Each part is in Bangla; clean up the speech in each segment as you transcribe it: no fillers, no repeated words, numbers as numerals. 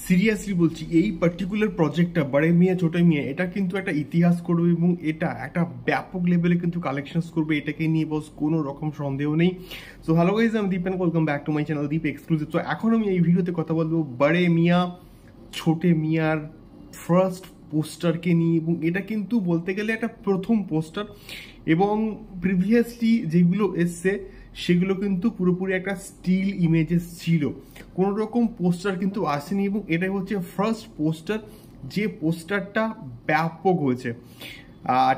সিরিয়াসলি বলছি, এই পার্টিকুলার প্রজেক্টটা বড়ে মিয়া ছোটে মিয়া এটা কিন্তু একটা ইতিহাস করবে এবং এটা একটা ব্যাপক লেভেলে কিন্তু কালেকশনস করবে, এটাকে নিয়ে বস কোনো রকম সন্দেহ নেই। সো হ্যালো গাইজ, আমি Deep and welcome back to my channel Deep exclusive. তো এখন আমি এই ভিডিওতে কথা বলবো বড়ে মিয়া ছোটে মিয়ার ফার্স্ট পোস্টারকে নিয়ে, এবং এটা কিন্তু বলতে গেলে একটা প্রথম পোস্টার, এবং প্রিভিয়াসলি যেগুলো এসছে সেগুলো কিন্তু পুরোপুরি একটা স্টিল ইমেজেস ছিল, কোনো রকম পোস্টার কিন্তু আসেনি, এবং এটাই হচ্ছে ফার্স্ট পোস্টার যে পোস্টারটা ব্যাপক হয়েছে।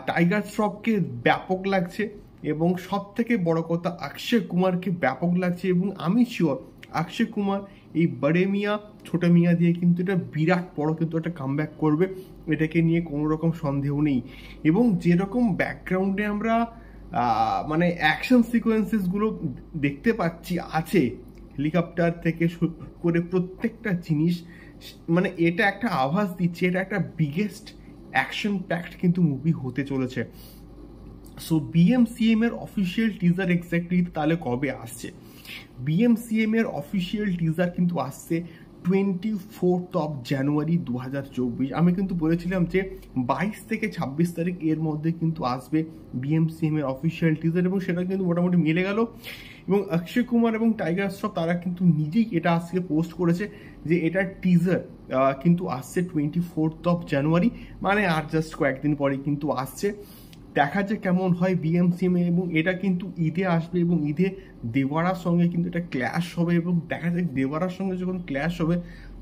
টাইগার শ্রফকে ব্যাপক লাগছে, এবং সব থেকে বড় কথা অক্ষয় কুমারকে ব্যাপক লাগছে, এবং আমি শিওর অক্ষয় কুমার এই বড়ে মিয়া ছোট মিয়া দিয়ে কিন্তু এটা বিরাট বড় কিন্তু একটা কামব্যাক করবে, এটাকে নিয়ে কোনো রকম সন্দেহ নেই। এবং যেরকম ব্যাকগ্রাউন্ডে আমরা মানে অ্যাকশন সিকোয়েন্সেসগুলো দেখতে পাচ্ছি আছে, হেলিকপ্টার থেকে শুরু করে প্রত্যেকটা জিনিস, মানে এটা একটা আভাস দিচ্ছে এটা একটা বিগেস্ট অ্যাকশন প্যাকড কিন্তু মুভি হতে চলেছে। সো বিএমসিএম এর অফিসিয়াল টিজার এক্স্যাক্টলি তাহলে কবে আসছে? বিএমসিএম এর অফিসিয়াল টিজার কিন্তু আসছে 24 জানুয়ারি 2024। আমি কিন্তু বলেছিলাম যে 22 থেকে 26 তারিখ এর মধ্যে কিন্তু আসবে বিএমসিএম এর অফিসিয়াল টিজার, এবং সেটা কিন্তু মোটামুটি মিলে গেল। এবং অক্ষয় কুমার এবং টাইগার শ্রফ তারা কিন্তু নিজেই এটা আজকে পোস্ট করেছে যে এটার টিজার কিন্তু আসছে 24 জানুয়ারি, মানে আর জাস্ট কয়েকদিন পরে কিন্তু আসছে। দেখা যায় কেমন হয় বিএমসিএম, এবং এটা কিন্তু ঈদে আসবে, এবং ঈদে দেওয়ারার সঙ্গে কিন্তু এটা ক্ল্যাশ হবে, এবং দেখা যায় দেওয়ারার সঙ্গে যখন ক্ল্যাশ হবে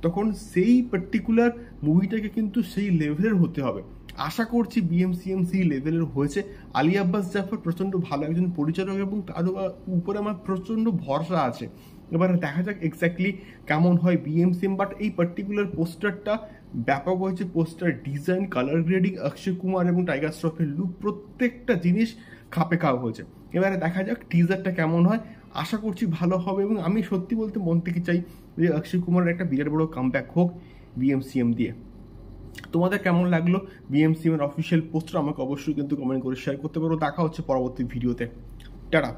তখন সেই পার্টিকুলার মুভিটাকে কিন্তু সেই লেভেলের হতে হবে। আশা করছি বিএমসিএম সেই লেভেলের হয়েছে। আলী আব্বাস জাফর প্রচণ্ড ভালো একজন পরিচালক, এবং তার উপরে আমার প্রচণ্ড ভরসা আছে। এবার দেখা যাক এক্স্যাক্টলি কেমন হয় বিএমসিএম, বাট এই পার্টিকুলার পোস্টারটা ব্যাপক হয়েছে। Poster design, colour grading, Akshay Kumar এবং টাইগার শ্রফের লুক, প্রত্যেকটা জিনিস খাপে খাওয়া হয়েছে। এবারে দেখা যাক টিজারটা কেমন হয়, আশা করছি ভালো হবে, এবং আমি সত্যি বলতে মন থেকে চাই যে অক্ষয় কুমারের একটা বিরাট বড় কামব্যাক হোক বিএমসিএম দিয়ে। তোমাদের কেমন লাগলো বিএমসিএম এর অফিসিয়াল পোস্টার আমাকে অবশ্যই কিন্তু কমেন্ট করে শেয়ার করতে পারো। দেখা হচ্ছে পরবর্তী ভিডিওতে। টাটা।